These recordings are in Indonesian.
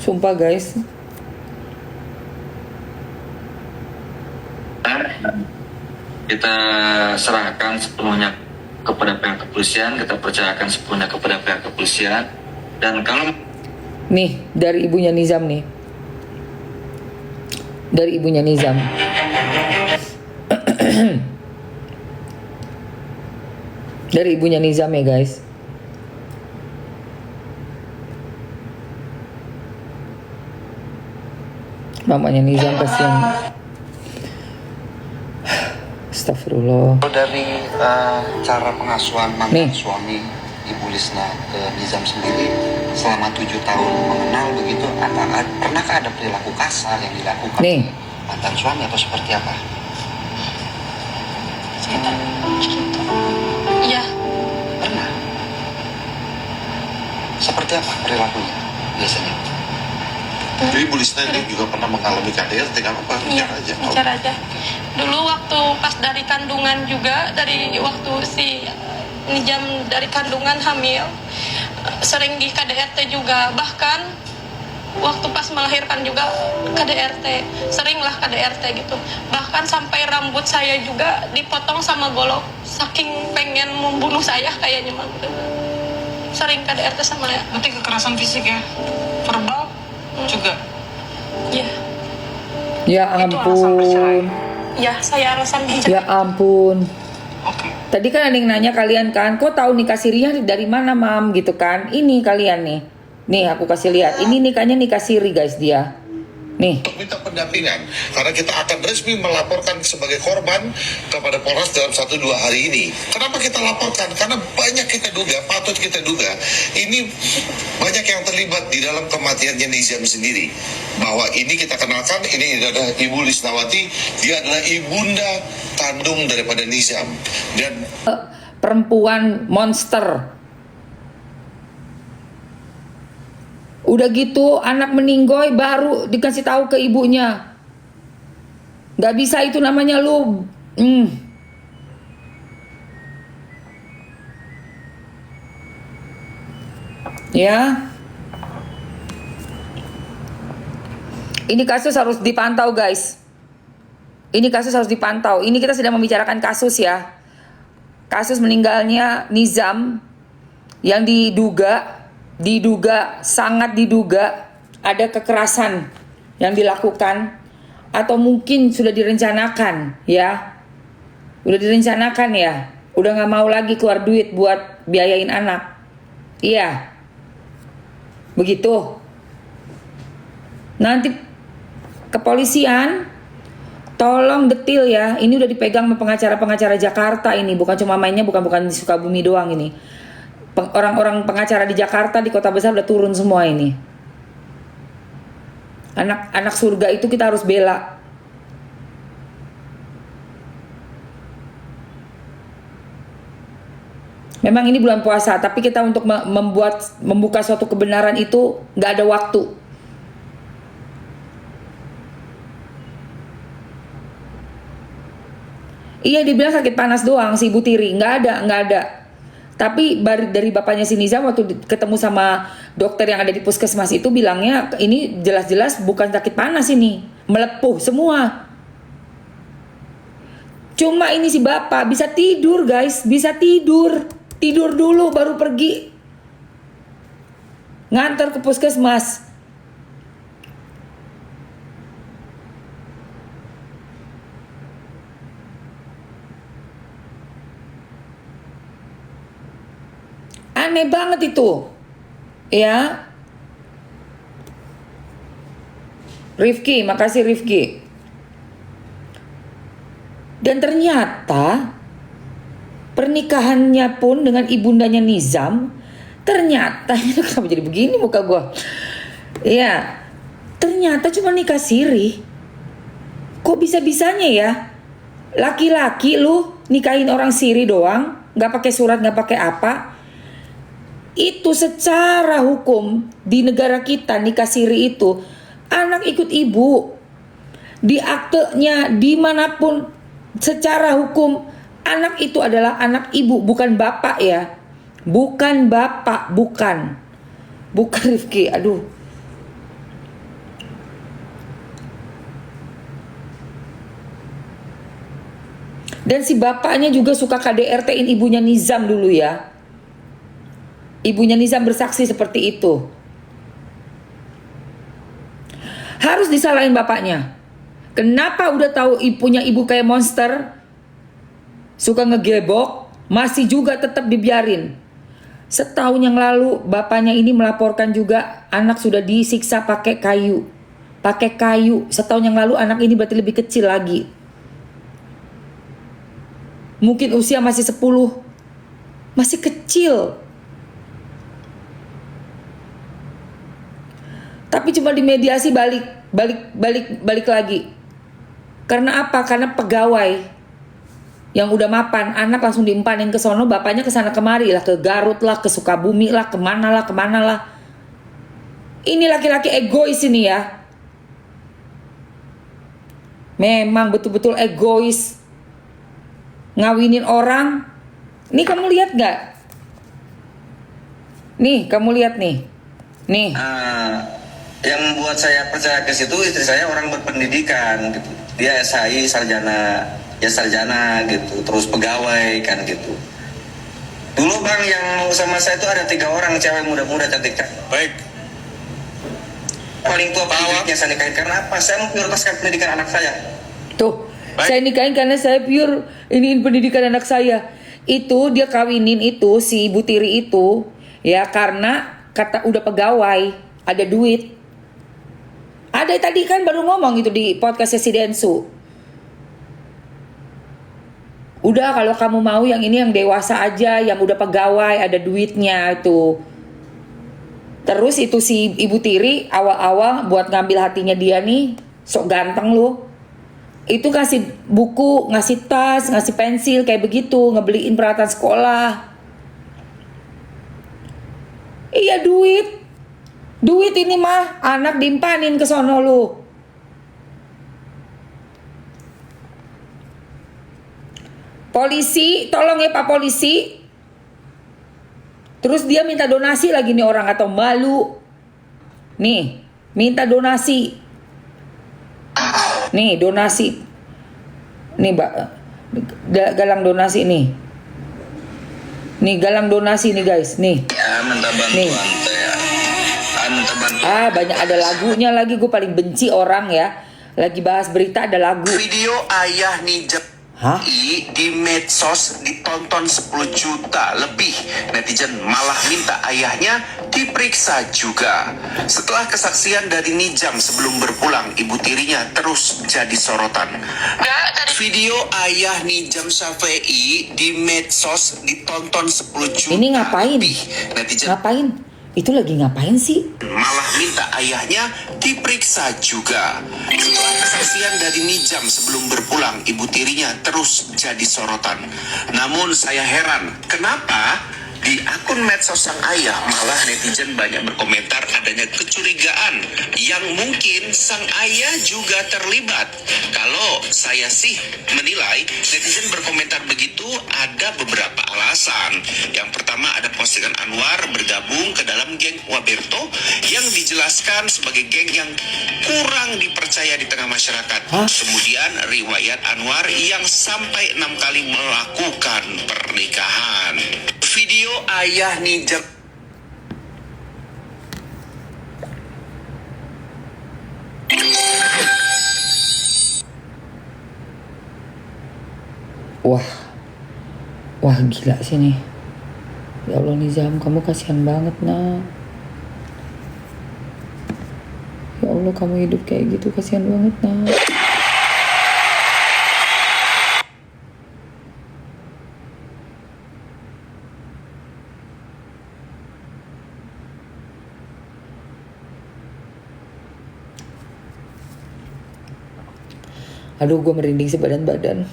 Sumpah guys. Kita serahkan sepenuhnya kepada pihak kepolisian, kita percayakan sepenuhnya kepada pihak kepolisian. Dan kalau nih dari ibunya Nizam nih, dari ibunya Nizam. Dari ibunya Nizam ya guys. Mamanya Nizam kasihan. Astagfirullah. Dari cara pengasuhan mantan suami Ibu Lisna ke Nizam sendiri selama 7 tahun mengenal begitu, pernahkah ada perilaku kasar yang dilakukan oleh mantan suami atau seperti apa? Iya. Pernah. Seperti apa perilakunya biasanya? Jadi Bu Lisna ini juga pernah mengalami KDRT, nggak apa-apa, Iya, bicara aja. bicara aja. Dulu waktu pas dari kandungan juga, dari waktu si Nizam dari kandungan hamil, sering di KDRT juga. Bahkan waktu pas melahirkan juga KDRT, seringlah KDRT gitu. Bahkan sampai rambut saya juga dipotong sama golok, saking pengen membunuh saya kayaknya mah. Sering KDRT sama ya. Berarti kekerasan fisik ya, verbal juga. Iya. Ya ampun. Ya, saya alasan Ya bercerai. ampun. Oke. Tadi kan ada yang nanya kalian kan, kok tahu nikah sirinya dari mana mam gitu kan? Ini kalian nih. Nih aku kasih lihat. Ini nikahnya nikah siri guys dia. Nih. Untuk minta pendampingan, karena kita akan resmi melaporkan sebagai korban kepada Polres dalam 1-2 hari ini. Kenapa kita laporkan? Karena banyak kita duga, patut kita duga, ini banyak yang terlibat di dalam kematiannya Nizam sendiri. Bahwa ini kita kenalkan, ini adalah Ibu Lisnawati, dia adalah ibunda kandung daripada Nizam. Dan Perempuan monster. Udah gitu anak meninggoy baru dikasih tahu ke ibunya. Gak bisa itu namanya lu. Ya. Ini kasus harus dipantau guys. Ini kasus harus dipantau. Ini kita sedang membicarakan kasus ya. Kasus meninggalnya Nizam yang sangat diduga ada kekerasan yang dilakukan atau mungkin sudah direncanakan ya. Udah direncanakan ya. Udah gak mau lagi keluar duit buat biayain anak. Iya. Begitu. Nanti kepolisian tolong detil ya. Ini udah dipegang sama pengacara-pengacara Jakarta ini. Bukan cuma mainnya bukan di Sukabumi doang ini. Orang-orang pengacara di Jakarta, di kota besar udah turun semua ini. Anak surga itu kita harus bela. Memang ini bulan puasa, tapi kita untuk membuka suatu kebenaran itu nggak ada waktu. Iya dibilang sakit panas doang si Ibu Tiri, nggak ada. Tapi dari bapaknya si Nizam waktu ketemu sama dokter yang ada di puskesmas itu bilangnya ini jelas-jelas bukan sakit panas ini, melepuh semua. Cuma ini si bapak bisa tidur guys, bisa tidur dulu baru pergi ngantar ke puskesmas. Aneh banget itu. Ya. Rifki, makasih Rifki. Dan ternyata pernikahannya pun dengan ibundanya Nizam, ternyata kenapa jadi begini muka gue? Ya, ternyata cuma nikah siri. Kok bisa-bisanya ya? Laki-laki lu nikahin orang siri doang, nggak pakai surat, nggak pakai apa? Itu secara hukum di negara kita nikah siri itu anak ikut ibu. Di aktenya dimanapun secara hukum anak itu adalah anak ibu, bukan bapak ya. Bukan bapak, bukan Rifki, aduh. Dan si bapaknya juga suka KDRT-in ibunya Nizam dulu ya. Ibunya Nizam bersaksi seperti itu. Harus disalahin bapaknya. Kenapa udah tahu punya ibu kayak monster, suka ngegebok, masih juga tetap dibiarin. Setahun yang lalu bapaknya ini melaporkan juga anak sudah disiksa pakai kayu. Pakai kayu. Setahun yang lalu anak ini berarti lebih kecil lagi. Mungkin usia masih 10. Masih kecil. Tapi cuma dimediasi balik lagi. Karena apa? Karena pegawai yang udah mapan, anak langsung diempanin ke sono, bapaknya ke sana kemari lah, ke Garut lah, ke Sukabumi lah, kemana lah. Ini laki-laki egois ini ya. Memang betul-betul egois. Ngawinin orang. Nih kamu lihat gak? Nih kamu lihat nih. Nih. Yang membuat saya percaya ke situ istri saya orang berpendidikan gitu. Dia SHI sarjana gitu, terus pegawai kan gitu. Dulu bang yang sama saya itu ada 3 orang cewek muda-muda cantik. Baik. Paling tua pendidiknya saya nikahin karena apa? Saya memprioritaskan pendidikan anak saya. Tuh. Baik. Saya nikahin karena saya pure iniin pendidikan anak saya. Itu dia kawinin itu si Ibu Tiri itu ya karena kata udah pegawai, ada duit. Ada tadi kan baru ngomong itu di podcastnya si Densu. Udah kalau kamu mau yang ini yang dewasa aja, yang udah pegawai, ada duitnya itu. Terus itu si Ibu Tiri awal-awal buat ngambil hatinya dia nih, sok ganteng lu. Itu ngasih buku, ngasih tas, ngasih pensil kayak begitu, ngebeliin peralatan sekolah. Iya duit. Duit ini mah anak dimpanin ke sono lu. Polisi, tolong ya Pak Polisi. Terus dia minta donasi lagi nih orang atau malu. Nih, minta donasi. Nih donasi. Nih galang donasi nih. Nih galang donasi nih guys. Nih. Ya minta bantuan nih. Minta bantuan. Banyak ada lagunya lagi. Gue paling benci orang ya. Lagi bahas berita ada lagu. Video ayah Nizam di medsos ditonton 10 juta lebih. Netizen malah minta ayahnya diperiksa juga. Setelah kesaksian dari Nizam sebelum berpulang, ibu tirinya terus jadi sorotan. Video ayah Nizam Syafei di medsos ditonton 10 juta ini ngapain? lebih. Netizen Ngapain? Itu lagi ngapain sih? malah minta ayahnya diperiksa juga. Setelah kesaksian dari Nizam sebelum berpulang, ibu tirinya terus jadi sorotan. Namun saya heran, kenapa di akun medsos sang ayah malah netizen banyak berkomentar adanya kecurigaan yang mungkin sang ayah juga terlibat. Kalau saya sih menilai netizen berkomentar begitu ada beberapa alasan. Yang pertama ada postingan Anwar bergabung ke dalam geng Waberto yang dijelaskan sebagai geng yang kurang dipercaya di tengah masyarakat. Kemudian riwayat Anwar yang sampai 6 kali melakukan pernikahan. Video ayah Nizam Wah gila sih nih. Ya Allah Nizam, kamu kasihan banget nak. Ya Allah kamu hidup kayak gitu kasihan banget nak. Aduh gue merinding sebadan-badan.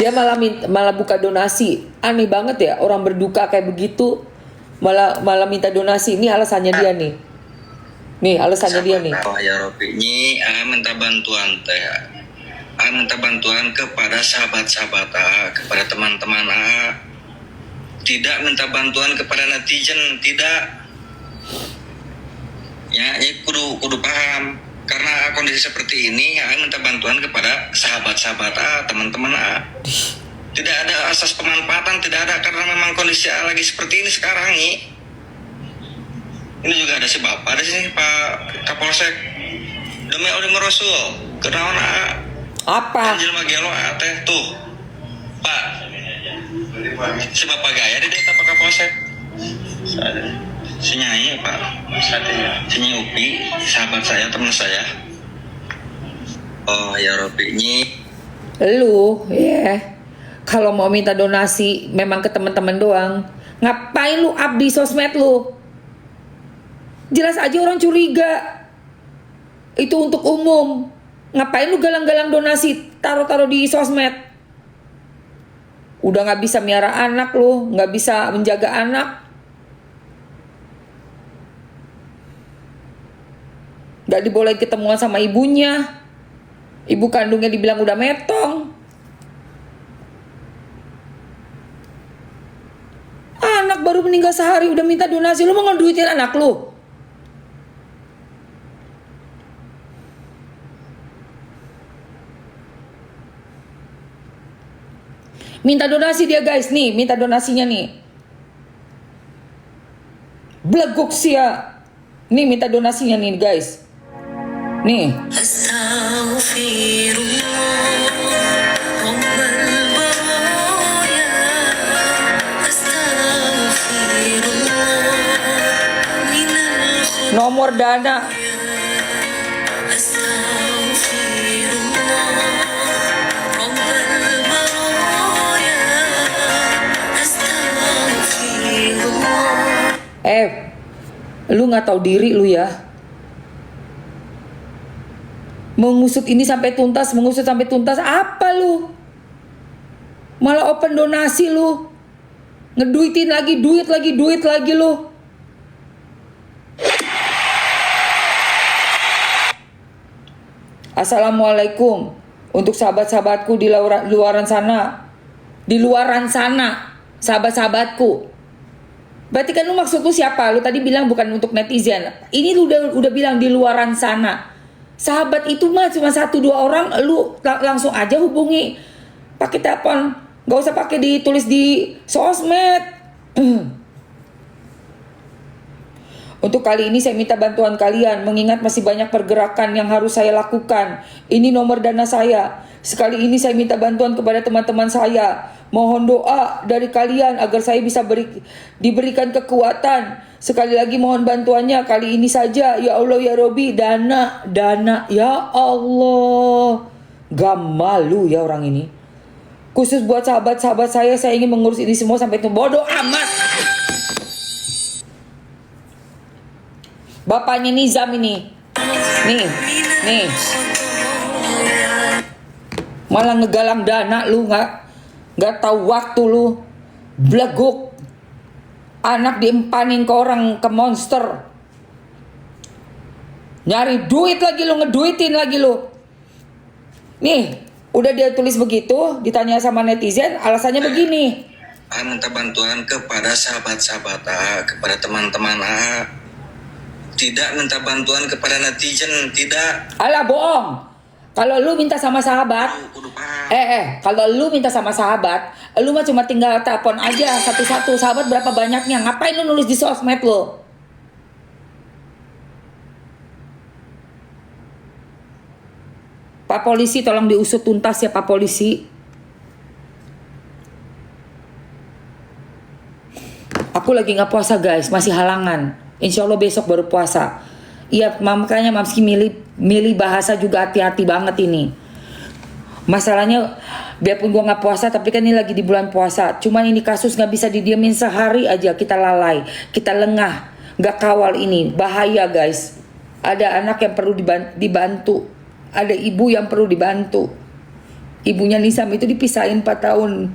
Dia malah buka donasi. Aneh banget ya orang berduka kayak begitu malah minta donasi. Ini alasannya dia nih. Nih alasannya dia nih. Oh ya Robi, ini minta bantuan teh. Minta bantuan kepada sahabat-sahabat kepada teman-teman tidak minta bantuan kepada netizen, tidak. Ya, ini kudu paham. Karena kondisi seperti ini, minta bantuan kepada sahabat-sahabat teman-teman Tidak ada asas pemanfaatan, tidak ada, karena memang kondisi lagi seperti ini sekarang nih. Ini juga ada si Bapak, ada sini Pak Kapolsek. Demi oleh Rasul, kenaon Apa? Anjil Magelo teh tuh. Pak. Si Bapak Gaya di desa Pak Kapolsek. Si Nyai Pak. Si Nyai Upi, sahabat saya, teman saya. Oh ya Robi, ini Lu ya. Kalau mau minta donasi memang ke teman-teman doang. Ngapain lu up di sosmed lu? Jelas aja orang curiga. Itu untuk umum. Ngapain lu galang-galang donasi taruh-taruh di sosmed? Udah gak bisa miara anak lu, gak bisa menjaga anak. Gak dibolehin ketemuan sama ibunya. Ibu kandungnya dibilang udah metong. Anak baru meninggal sehari udah minta donasi. Lu mau ngeduitin anak lu? Minta donasi dia guys, nih minta donasinya nih. Bleguk sih ya. Nih minta donasinya nih guys. Nih. Nomor dana. Lu nggak tahu diri lu ya. Mengusut ini sampai tuntas, mengusut sampai tuntas apa lu? Malah open donasi lu. Ngeduitin lagi, duit lagi lu. Assalamualaikum untuk sahabat-sahabatku di luaran sana. Di luaran sana, sahabat-sahabatku. Berarti kan lu maksud lu siapa? Lu tadi bilang bukan untuk netizen. Ini lu udah bilang di luaran sana. Sahabat itu mah cuma 1-2 orang, lu langsung aja hubungi pakai telepon. Gak usah pakai ditulis di sosmed. Untuk kali ini saya minta bantuan kalian, mengingat masih banyak pergerakan yang harus saya lakukan. Ini nomor dana saya. Sekali ini saya minta bantuan kepada teman-teman saya. Mohon doa dari kalian agar saya bisa diberikan kekuatan. Sekali lagi mohon bantuannya kali ini saja. Ya Allah ya Robi, dana. Ya Allah. Gak malu ya orang ini. Khusus buat sahabat-sahabat saya ingin mengurus ini semua sampai itu. Bodoh amat. Bapaknya Nizam ini. Nih. Malah ngegalang dana lu nggak tahu waktu lu. Bleguk. Anak diempanin ke orang, ke monster. Nyari duit lagi lu, ngeduitin lagi lu. Nih, udah dia tulis begitu, ditanya sama netizen, alasannya begini. Minta bantuan kepada sahabat-sahabat kepada teman-teman tidak minta bantuan kepada netizen, tidak. Alah bohong. Kalau lu minta sama sahabat, kalau lu minta sama sahabat, lu mah cuma tinggal telepon aja satu-satu. Sahabat berapa banyaknya? Ngapain lu nulis di sosmed lu? Pak Polisi tolong diusut tuntas ya Pak Polisi. Aku lagi gak puasa guys, masih halangan. Insya Allah besok baru puasa. Iya, makanya Mamski milih bahasa juga hati-hati banget ini. Masalahnya biarpun gua gak puasa, tapi kan ini lagi di bulan puasa. Cuman ini kasus gak bisa didiamin sehari aja. Kita lalai, kita lengah, gak kawal ini. Bahaya guys. Ada anak yang perlu dibantu. Ada ibu yang perlu dibantu. Ibunya Nizam itu dipisahin 4 tahun.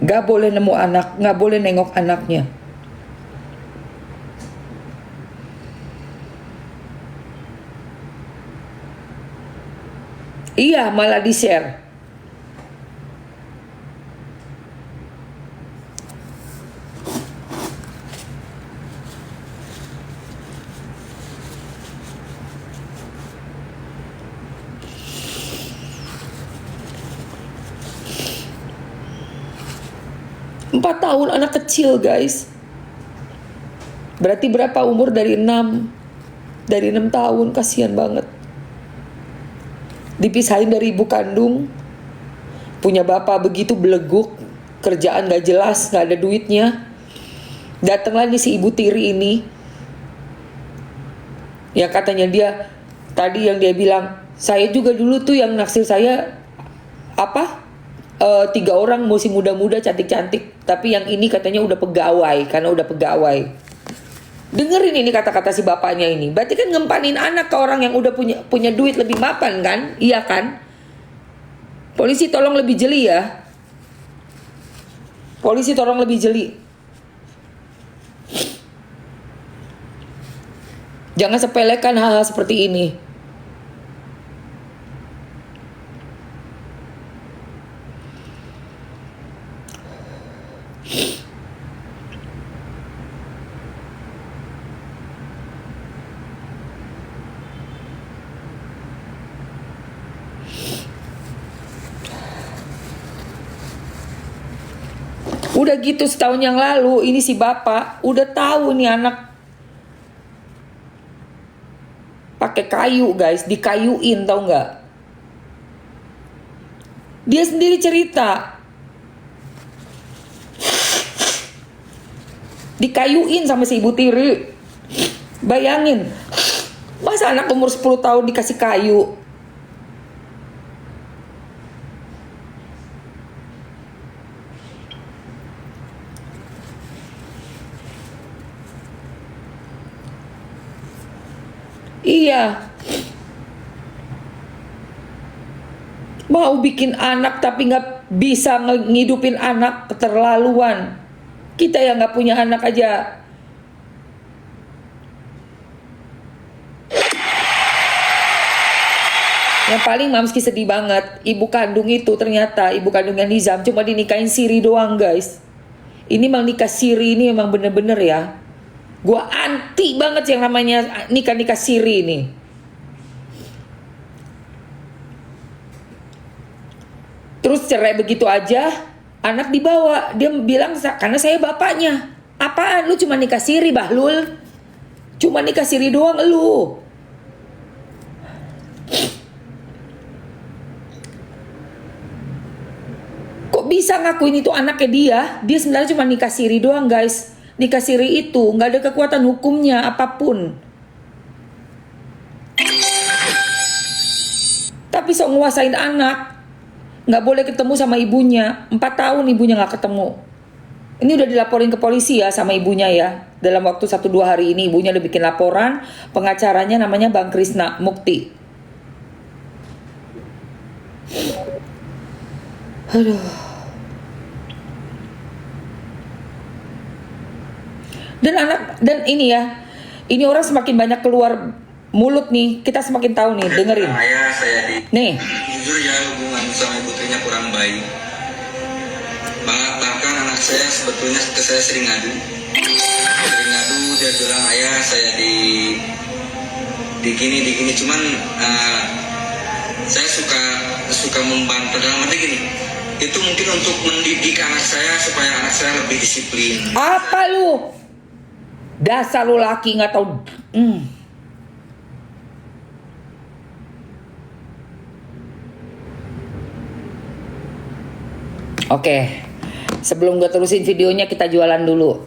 Gak boleh nemu anak, gak boleh nengok anaknya. Iya, malah di-share. Empat tahun anak kecil, guys. Berarti berapa umur dari 6? Dari 6 tahun, kasihan banget. Dipisahin dari ibu kandung, punya bapak begitu beleguk, kerjaan gak jelas, gak ada duitnya. Datanglah nih si ibu tiri ini, yang katanya dia, tadi yang dia bilang, saya juga dulu tuh yang naksir saya, 3 orang masih muda-muda cantik-cantik, tapi yang ini katanya udah pegawai, karena udah pegawai. Dengerin ini kata-kata si bapaknya ini. Berarti kan ngempanin anak ke orang yang udah punya duit lebih mapan kan? Iya kan? Polisi tolong lebih jeli ya. Polisi tolong lebih jeli. Jangan sepelekan hal-hal seperti ini. Udah gitu setahun yang lalu, ini si bapak udah tahu nih anak pakai kayu, guys, dikayuin, tahu nggak? Dia sendiri cerita, dikayuin sama si ibu tiri. Bayangin, masa anak umur 10 tahun dikasih kayu? Iya. Mau bikin anak tapi gak bisa ngidupin anak, keterlaluan. Kita yang gak punya anak aja. Yang paling Mamski sedih banget, ibu kandung itu ternyata, ibu kandungnya Nizam cuma dinikahin siri doang, guys. Ini memang nikah siri ini memang bener-bener ya. Gua anti banget yang namanya nikah-nikah siri ini. Terus cerai begitu aja, anak dibawa. Dia bilang, karena saya bapaknya. Apaan? Lu cuma nikah siri, Bahlul? Cuma nikah siri doang lu. Kok bisa ngakuin itu anaknya dia? Dia sebenarnya cuma nikah siri doang, guys. Nikah siri itu nggak ada kekuatan hukumnya apapun. Tapi sok nguasain anak, nggak boleh ketemu sama ibunya. 4 tahun ibunya nggak ketemu. Ini udah dilaporin ke polisi ya sama ibunya ya. Dalam waktu 1-2 hari ini ibunya udah bikin laporan. Pengacaranya namanya Bang Krisna Mukti. Aduh. Dan ini ya, ini orang semakin banyak keluar mulut nih, kita semakin tahu nih, dengerin. Ayah saya Nih. Jujur ya, hubungan sama putrinya kurang baik. Bahkan anak saya sebetulnya ke saya sering ngadu, dia bilang ayah saya di gini, cuman saya suka membantah dalam arti gini. Itu mungkin untuk mendidik anak saya supaya anak saya lebih disiplin. Apa lu? Dasar lu laki nggak tahu. Oke. Sebelum gue terusin videonya, kita jualan dulu.